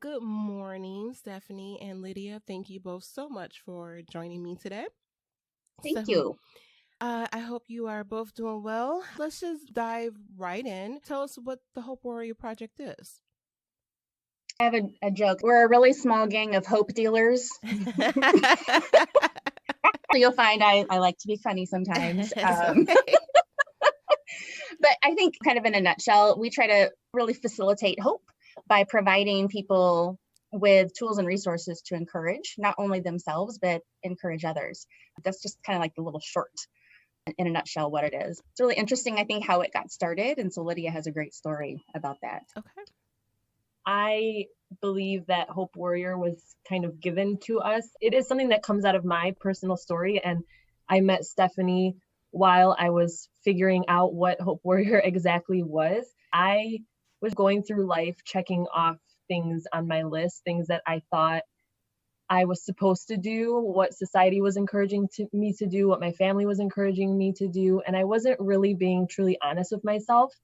Good morning, Stephanie and Lydia. Thank you both so much for joining me today. Thank you. I hope you are both doing well. Let's just dive right in. Tell us what the Hope Warrior Project is. I have a joke. We're a really small gang of hope dealers. You'll find I like to be funny sometimes. But I think kind of in a nutshell, we try to really facilitate hope by providing people with tools and resources to encourage not only themselves, but encourage others. That's just kind of like the little short in a nutshell what it is. It's really interesting, I think, how it got started. And so Lydia has a great story about that. Okay. I believe that Hope Warrior was kind of given to us. It is something that comes out of my personal story. And I met Stephanie while I was figuring out what Hope Warrior exactly was. I was going through life checking off things on my list, things that I thought I was supposed to do, what society was encouraging me to do, what my family was encouraging me to do. And I wasn't really being truly honest with myself.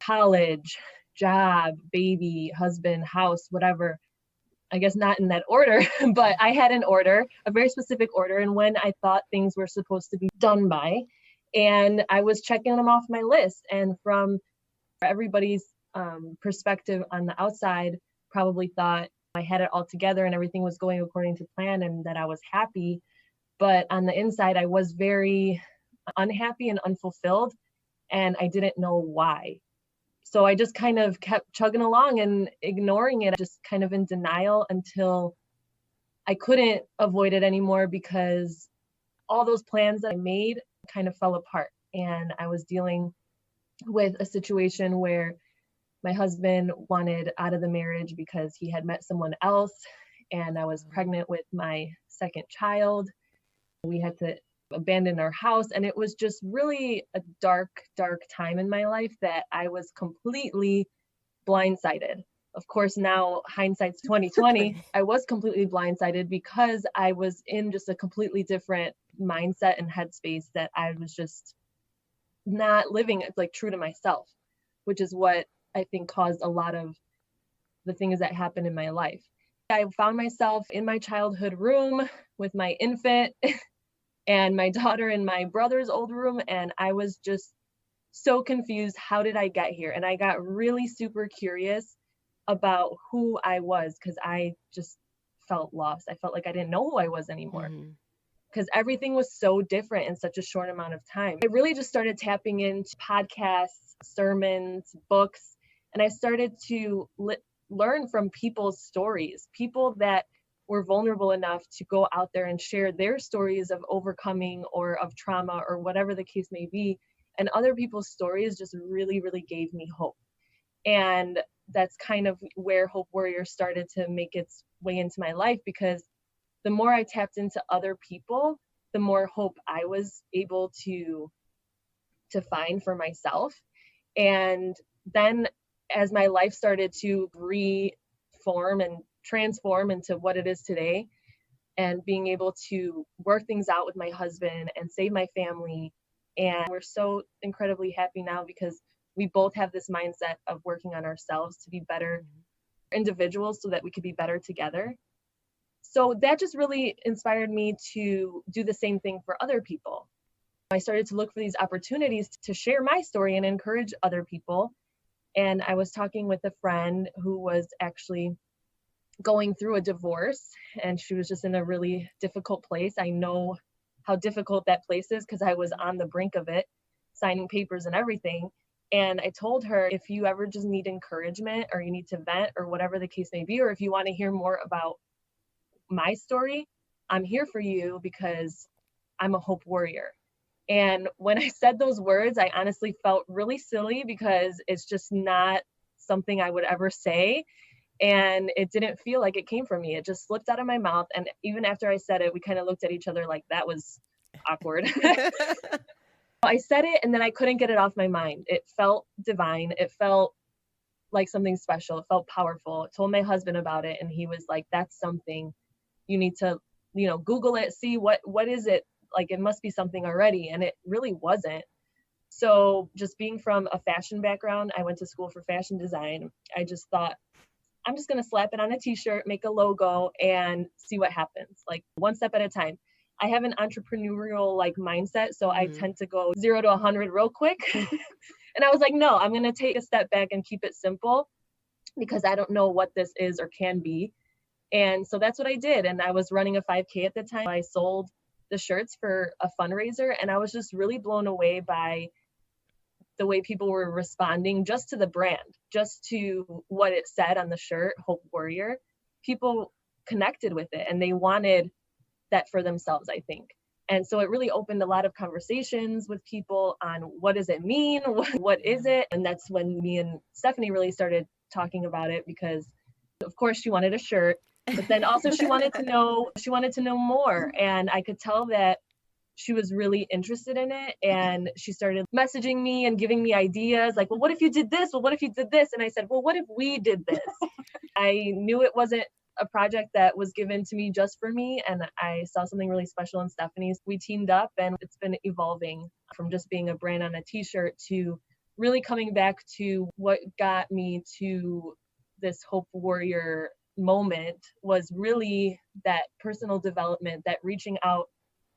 College, job, baby, husband, house, whatever. I guess not in that order, but I had an order, a very specific order, and when I thought things were supposed to be done by. And I was checking them off my list. And from everybody's perspective on the outside, probably thought I had it all together and everything was going according to plan and that I was happy. But on the inside, I was very unhappy and unfulfilled, and I didn't know why. So I just kind of kept chugging along and ignoring it, just kind of in denial until I couldn't avoid it anymore because all those plans that I made kind of fell apart. And I was dealing with a situation where my husband wanted out of the marriage because he had met someone else, and I was pregnant with my second child. We had to abandon our house, and it was just really a dark time in my life that I was completely blindsided. Of course, now hindsight's 2020. I was completely blindsided because I was in just a completely different mindset and headspace that I was just not living like true to myself, which is what I think caused a lot of the things that happened in my life. I found myself in my childhood room with my infant and my daughter in my brother's old room, and I was just so confused. How did I get here? And I got really super curious about who I was because I just felt lost. I felt like I didn't know who I was anymore because everything was so different in such a short amount of time. I really just started tapping into podcasts, sermons, books, and I started to learn from people's stories, people that were vulnerable enough to go out there and share their stories of overcoming or of trauma or whatever the case may be. And other people's stories just really, really gave me hope. And that's kind of where Hope Warrior started to make its way into my life, because the more I tapped into other people, the more hope I was able to find for myself. And then as my life started to reform and transform into what it is today, and being able to work things out with my husband and save my family. And we're so incredibly happy now because we both have this mindset of working on ourselves to be better individuals so that we could be better together. So that just really inspired me to do the same thing for other people. I started to look for these opportunities to share my story and encourage other people. And I was talking with a friend who was actually going through a divorce, and she was just in a really difficult place. I know how difficult that place is because I was on the brink of it, signing papers and everything. And I told her, if you ever just need encouragement or you need to vent or whatever the case may be, or if you want to hear more about my story, I'm here for you because I'm a Hope Warrior. And when I said those words, I honestly felt really silly because it's just not something I would ever say. And it didn't feel like it came from me. It just slipped out of my mouth. And even after I said it, we kind of looked at each other like that was awkward. I said it and then I couldn't get it off my mind. It felt divine. It felt like something special. It felt powerful. I told my husband about it and he was like, that's something you need to, Google it, see what is it? Like, it must be something already. And it really wasn't. So just being from a fashion background, I went to school for fashion design. I just thought I'm just going to slap it on a t-shirt, make a logo, and see what happens, like one step at a time. I have an entrepreneurial like mindset, so I tend to go 0 to 100 real quick. And I was like, no, I'm going to take a step back and keep it simple because I don't know what this is or can be. And so that's what I did. And I was running a 5K at the time. I sold the shirts for a fundraiser, and I was just really blown away by the way people were responding just to the brand, just to what it said on the shirt, Hope Warrior. People connected with it and they wanted that for themselves, I think. And so it really opened a lot of conversations with people on what does it mean? What is it? And that's when me and Stephanie really started talking about it, because of course she wanted a shirt, but then also she wanted to know more. And I could tell that she was really interested in it, and she started messaging me and giving me ideas like, well, what if you did this? Well, what if you did this? And I said, well, what if we did this? I knew it wasn't a project that was given to me just for me, and I saw something really special in Stephanie's. We teamed up, and it's been evolving from just being a brand on a t-shirt to really coming back to what got me to this Hope Warrior moment was really that personal development, that reaching out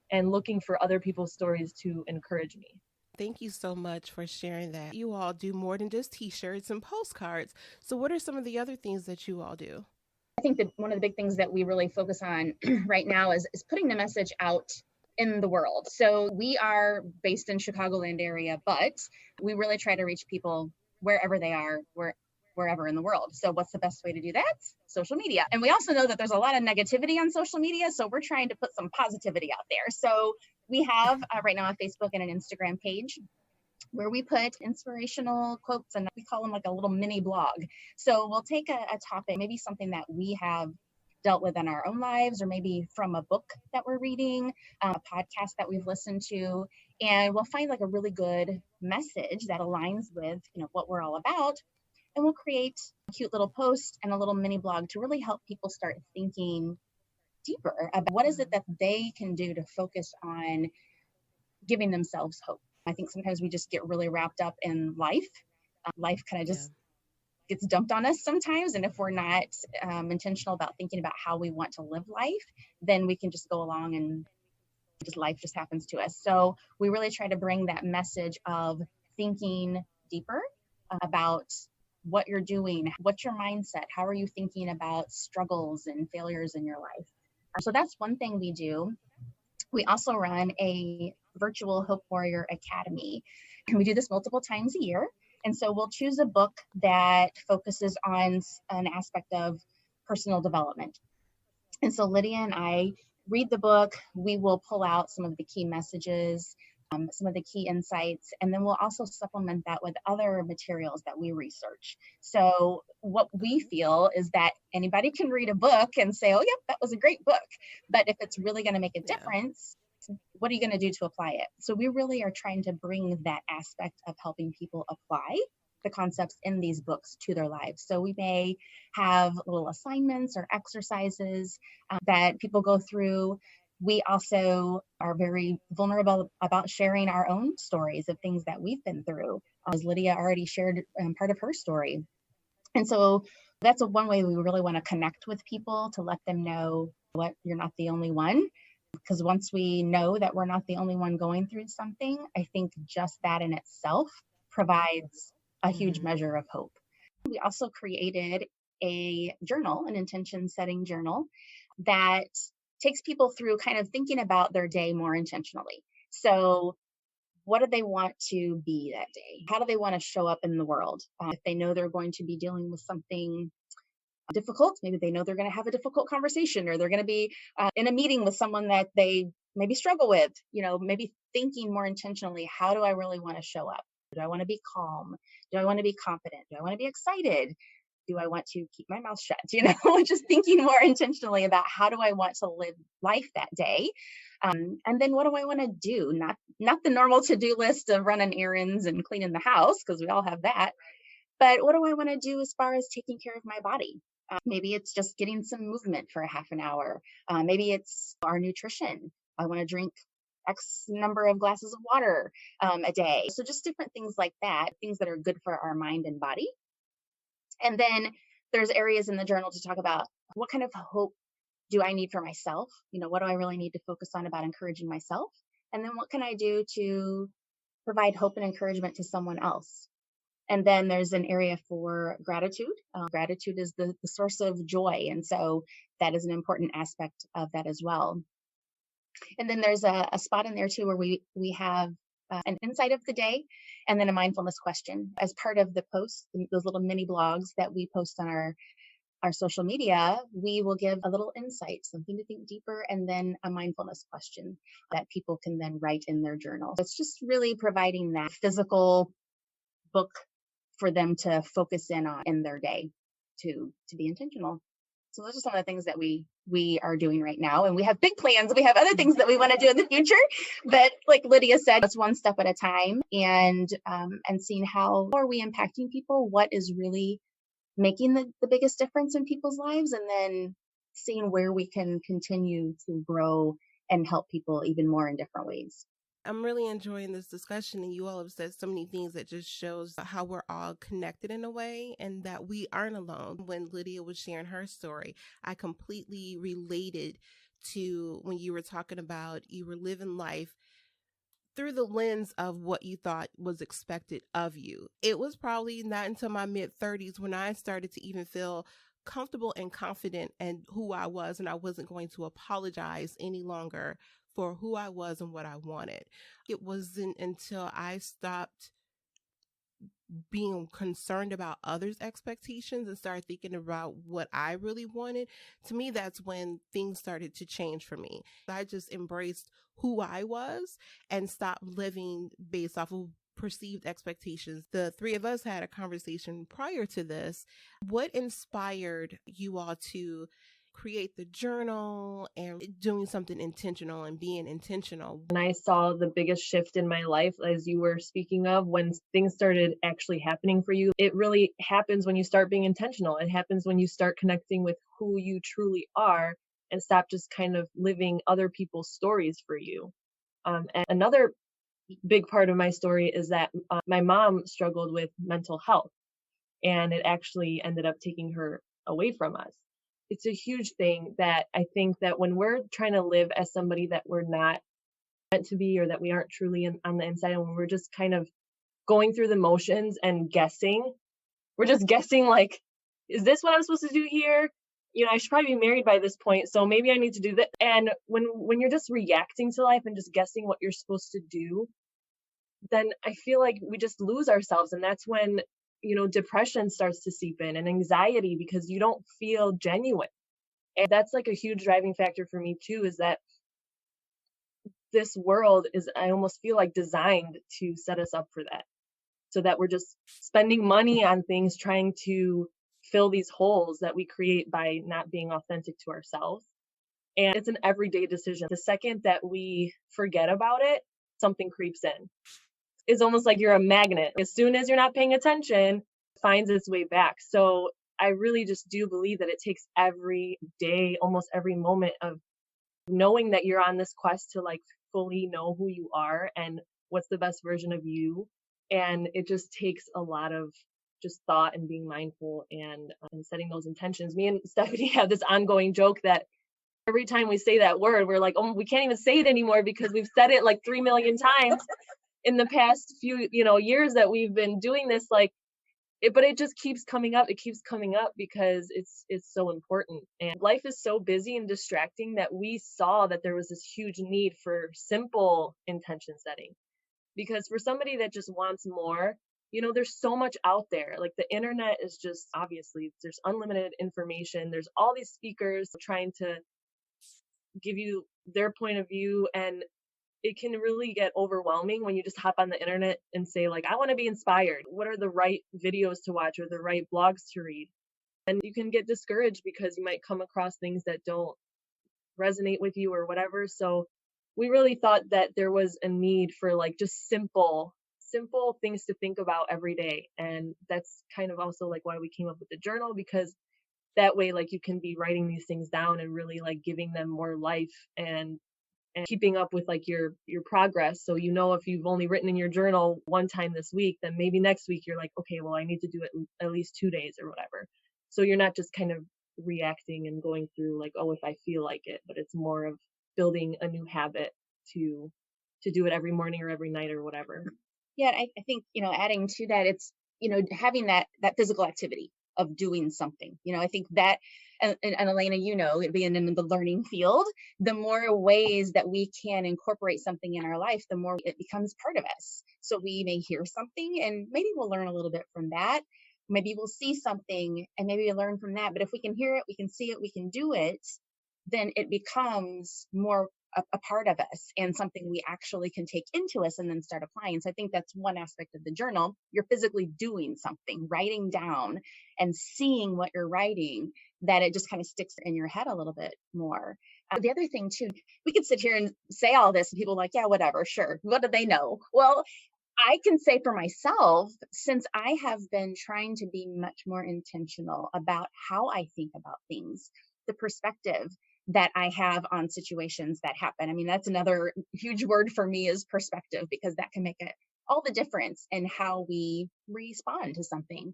and looking for other people's stories to encourage me. Thank you so much for sharing that. You all do more than just t-shirts and postcards. So what are some of the other things that you all do? I think that one of the big things that we really focus on right now is putting the message out in the world. So we are based in Chicagoland area, but we really try to reach people wherever they are, wherever in the world. So what's the best way to do that? Social media. And we also know that there's a lot of negativity on social media. So we're trying to put some positivity out there. So we have right now a Facebook and an Instagram page where we put inspirational quotes, and we call them like a little mini blog. So we'll take a topic, maybe something that we have dealt with in our own lives, or maybe from a book that we're reading, a podcast that we've listened to, and we'll find like a really good message that aligns with, what we're all about. And we'll create a cute little post and a little mini blog to really help people start thinking deeper about what is it that they can do to focus on giving themselves hope. I think sometimes we just get really wrapped up in life. Life kind of just gets dumped on us sometimes. And if we're not intentional about thinking about how we want to live life, then we can just go along and life just happens to us. So we really try to bring that message of thinking deeper about what you're doing, what's your mindset, how are you thinking about struggles and failures in your life. So that's one thing we do. We also run a virtual Hope Warrior Academy, and we do this multiple times a year. And so we'll choose a book that focuses on an aspect of personal development. And so Lydia and I read the book. We will pull out some of the key messages, some of the key insights, and then we'll also supplement that with other materials that we research. So what we feel is that anybody can read a book and say, oh, yep, that was a great book. But if it's really going to make a difference, what are you going to do to apply it? So we really are trying to bring that aspect of helping people apply the concepts in these books to their lives. So we may have little assignments or exercises that people go through. We also are very vulnerable about sharing our own stories of things that we've been through, as Lydia already shared part of her story. And so that's one way we really want to connect with people, to let them know what you're not the only one. Because once we know that we're not the only one going through something, I think just that in itself provides a huge measure of hope. We also created a journal, an intention setting journal, that takes people through kind of thinking about their day more intentionally. So what do they want to be that day? How do they want to show up in the world? If they know they're going to be dealing with something difficult, maybe they know they're going to have a difficult conversation, or they're going to be in a meeting with someone that they maybe struggle with, maybe thinking more intentionally, how do I really want to show up? Do I want to be calm? Do I want to be confident? Do I want to be excited? Do I want to keep my mouth shut? Just thinking more intentionally about how do I want to live life that day? And then what do I want to do? Not the normal to-do list of running errands and cleaning the house, because we all have that. But what do I want to do as far as taking care of my body? Maybe it's just getting some movement for a half an hour. Maybe it's our nutrition. I want to drink X number of glasses of water a day. So just different things like that, things that are good for our mind and body. And then There's areas in the journal to talk about what kind of hope do I need for myself? What do I really need to focus on about encouraging myself? And then what can I do to provide hope and encouragement to someone else? And then there's an area for gratitude. Gratitude is the source of joy. And so that is an important aspect of that as well. And then there's a spot in there too where we have an insight of the day and then a mindfulness question as part of the posts, those little mini blogs that we post on our social media. We will give a little insight, something to think deeper, and then a mindfulness question that people can then write in their journal. So it's just really providing that physical book for them to focus in on in their day to be intentional. So those are some of the things that we are doing right now. And we have big plans. We have other things that we want to do in the future. But like Lydia said, it's one step at a time, and seeing how are we impacting people, what is really making the biggest difference in people's lives, and then seeing where we can continue to grow and help people even more in different ways. I'm really enjoying this discussion, and you all have said so many things that just shows how we're all connected in a way and that we aren't alone. When Lydia was sharing her story, I completely related to when you were talking about you were living life through the lens of what you thought was expected of you. It was probably not until my mid-30s when I started to even feel comfortable and confident in who I was, and I wasn't going to apologize any longer for who I was and what I wanted. It wasn't until I stopped being concerned about others' expectations and started thinking about what I really wanted. To me, that's when things started to change for me. I just embraced who I was and stopped living based off of perceived expectations. The three of us had a conversation prior to this. What inspired you all to create the journal and doing something intentional and being intentional? And I saw the biggest shift in my life, as you were speaking of, when things started actually happening for you. It really happens when you start being intentional. It happens when you start connecting with who you truly are and stop just kind of living other people's stories for you. And another big part of my story is that my mom struggled with mental health, and it actually ended up taking her away from us. It's a huge thing that I think that when we're trying to live as somebody that we're not meant to be, or that we aren't truly on the inside, and when we're just kind of going through the motions and guessing, we're just guessing like, is this what I'm supposed to do here? I should probably be married by this point, so maybe I need to do that. And when you're just reacting to life and just guessing what you're supposed to do, then I feel like we just lose ourselves. And that's when depression starts to seep in, and anxiety, because you don't feel genuine. And that's like a huge driving factor for me too, is that this world is, I almost feel like, designed to set us up for that, so that we're just spending money on things trying to fill these holes that we create by not being authentic to ourselves. And it's an everyday decision. The second that we forget about it, something creeps in. It's almost like you're a magnet. As soon as you're not paying attention, it finds its way back. So I really just do believe that it takes every day, almost every moment, of knowing that you're on this quest to like fully know who you are and what's the best version of you. And it just takes a lot of just thought and being mindful and setting those intentions. Me and Stephanie have this ongoing joke that every time we say that word, we're like, oh, we can't even say it anymore because we've said it like 3 million times in the past few years that we've been doing this. But it just keeps coming up. It keeps coming up because it's so important. And life is so busy and distracting that we saw that there was this huge need for simple intention setting. Because for somebody that just wants more, there's so much out there. Like the internet is just, obviously, there's unlimited information. There's all these speakers trying to give you their point of view, and it can really get overwhelming when you just hop on the internet and say, like, I want to be inspired. What are the right videos to watch or the right blogs to read? And you can get discouraged because you might come across things that don't resonate with you or whatever. So we really thought that there was a need for like just simple things to think about every day. And that's kind of also like why we came up with the journal, because that way, like, you can be writing these things down and really like giving them more life and keeping up with like your progress. So if you've only written in your journal one time this week, then maybe next week you're like, okay, well, I need to do it at least 2 days or whatever. So you're not just kind of reacting and going through like, oh, if I feel like it, but it's more of building a new habit to do it every morning or every night or whatever. Yeah, I think, adding to that, it's, having that physical activity of doing something. I think that, and Elaina, being in the learning field, the more ways that we can incorporate something in our life, the more it becomes part of us. So we may hear something and maybe we'll learn a little bit from that. Maybe we'll see something and maybe we'll learn from that. But if we can hear it, we can see it, we can do it, then it becomes more a part of us and something we actually can take into us and then start applying. So I think that's one aspect of the journal. You're physically doing something, writing down and seeing what you're writing, that it just kind of sticks in your head a little bit more. The other thing too, we could sit here and say all this and people are like, yeah, whatever, sure. What do they know? Well, I can say for myself, since I have been trying to be much more intentional about how I think about things, the perspective that I have on situations that happen. I mean, that's another huge word for me, is perspective, because that can make all the difference in how we respond to something.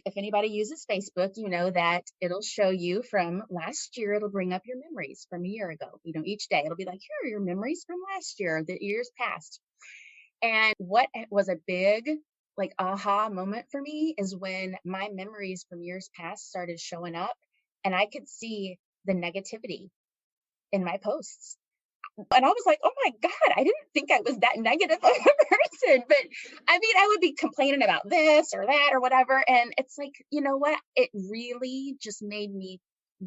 If anybody uses Facebook, you know that it'll show you from last year, it'll bring up your memories from a year ago. Each day it'll be like, here are your memories from last year, the years past. And what was a big aha moment for me is when my memories from years past started showing up and I could see the negativity in my posts. And I was like, oh my God, I didn't think I was that negative of a person. But I mean, I would be complaining about this or that or whatever. And it's like, you know what? It really just made me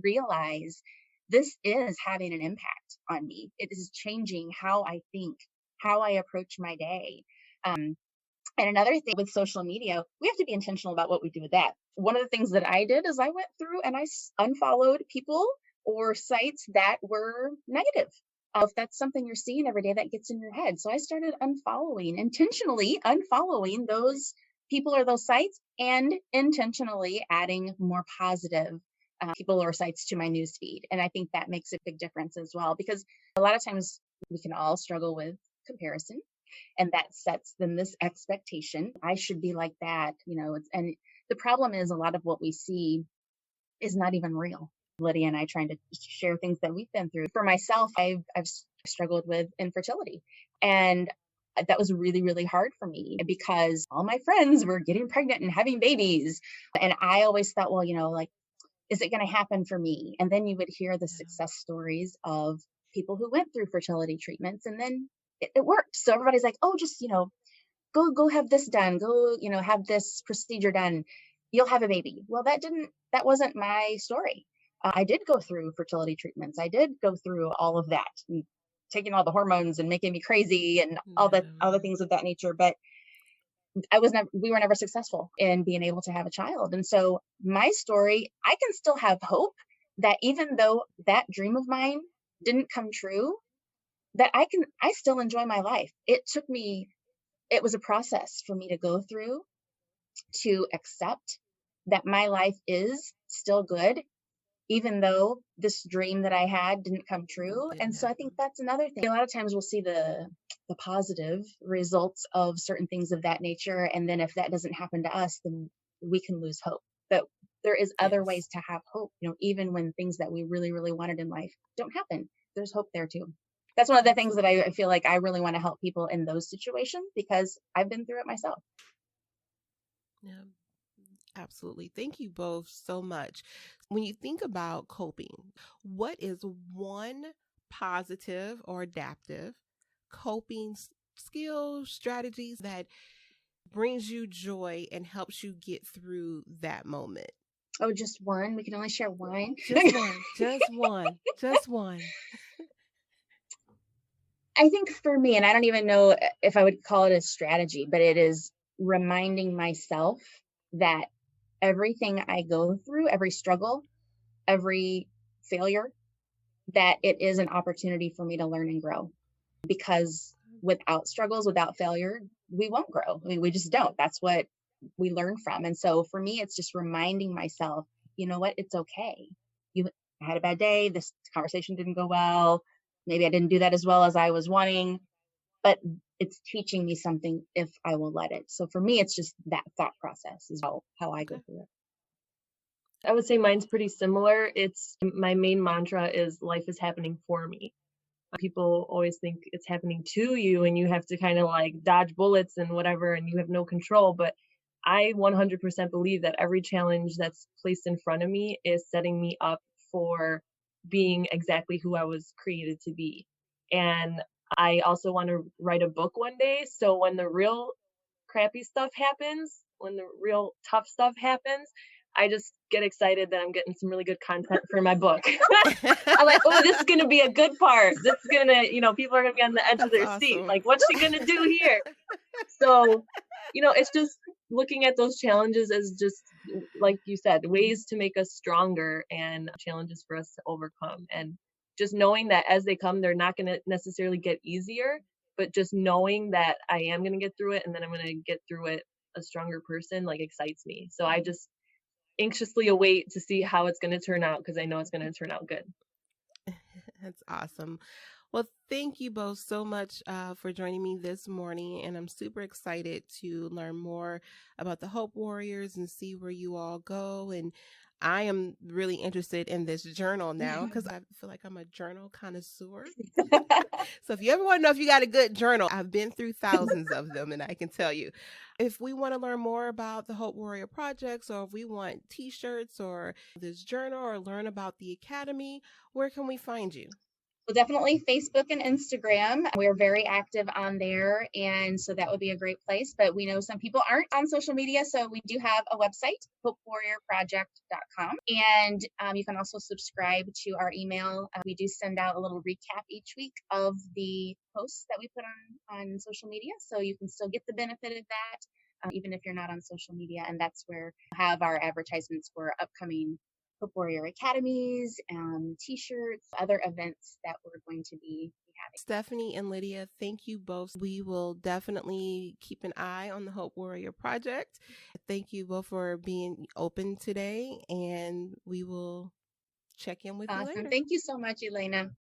realize this is having an impact on me. It is changing how I think, how I approach my day. And another thing with social media, we have to be intentional about what we do with that. One of the things that I did is I went through and I unfollowed people or sites that were negative. If that's something you're seeing every day, that gets in your head. So I started intentionally unfollowing those people or those sites, and intentionally adding more positive people or sites to my newsfeed. And I think that makes a big difference as well, because a lot of times we can all struggle with comparison. And that sets then this expectation. I should be like that, and the problem is a lot of what we see is not even real. Lydia and I trying to share things that we've been through. For myself, I've struggled with infertility. And that was really, really hard for me because all my friends were getting pregnant and having babies. And I always thought, well, is it going to happen for me? And then you would hear the success stories of people who went through fertility treatments and then it worked. So everybody's like, oh, just, go have this done. Go, have this procedure done. You'll have a baby. Well, that wasn't my story. I did go through fertility treatments. I did go through all of that, and taking all the hormones and making me crazy and all the things of that nature. But we were never successful in being able to have a child. And so my story, I can still have hope that even though that dream of mine didn't come true, that I still enjoy my life. It was a process for me to go through to accept that my life is still good, even though this dream that I had didn't come true. And so I think that's another thing. A lot of times we'll see the positive results of certain things of that nature. And then if that doesn't happen to us, then we can lose hope. But there is other ways to have hope, even when things that we really, really wanted in life don't happen. There's hope there too. That's one of the things that I feel like I really want to help people in those situations, because I've been through it myself. Yeah, absolutely. Thank you both so much. When you think about coping, what is one positive or adaptive coping skill strategies that brings you joy and helps you get through that moment? Oh, just one? We can only share one? Just one. Just one. Just one. I think for me, and I don't even know if I would call it a strategy, but it is reminding myself that everything I go through, every struggle, every failure, that it is an opportunity for me to learn and grow. Because without struggles, without failure, we won't grow. I mean, we just don't. That's what we learn from. And so for me, it's just reminding myself, you know what? It's okay. I had a bad day. This conversation didn't go well. Maybe I didn't do that as well as I was wanting, but it's teaching me something if I will let it. So for me, it's just that thought process is how I go through it. I would say mine's pretty similar. It's my main mantra is life is happening for me. People always think it's happening to you and you have to kind of like dodge bullets and whatever and you have no control. But I 100% believe that every challenge that's placed in front of me is setting me up for being exactly who I was created to be. And I also want to write a book one day. So when the real crappy stuff happens, when the real tough stuff happens, I just get excited that I'm getting some really good content for my book. I'm like, oh, this is going to be a good part. This is going to, people are going to be on the edge of their seat. Like, what's she going to do here? So, it's just looking at those challenges as just, like you said, ways to make us stronger and challenges for us to overcome. And just knowing that as they come, they're not going to necessarily get easier, but just knowing that I am going to get through it and then I'm going to get through it a stronger person, like, excites me. So I just anxiously await to see how it's going to turn out because I know it's going to turn out good. That's awesome. Well, thank you both so much for joining me this morning. And I'm super excited to learn more about the Hope Warriors and see where you all go. And I am really interested in this journal now because I feel like I'm a journal connoisseur. So if you ever want to know if you got a good journal, I've been through thousands of them and I can tell you. If we want to learn more about the Hope Warrior projects, or if we want t-shirts or this journal, or learn about the Academy, where can we find you? Well, definitely Facebook and Instagram. We're very active on there. And so that would be a great place. But we know some people aren't on social media. So we do have a website, hopewarriorproject.com. And you can also subscribe to our email. We do send out a little recap each week of the posts that we put on social media. So you can still get the benefit of that, even if you're not on social media. And that's where we have our advertisements for upcoming Hope Warrior Academies, t-shirts, other events that we're going to be having. Stephanie and Lydia, thank you both. We will definitely keep an eye on the Hope Warrior Project. Thank you both for being open today, and we will check in with you later. Thank you so much, Elaina.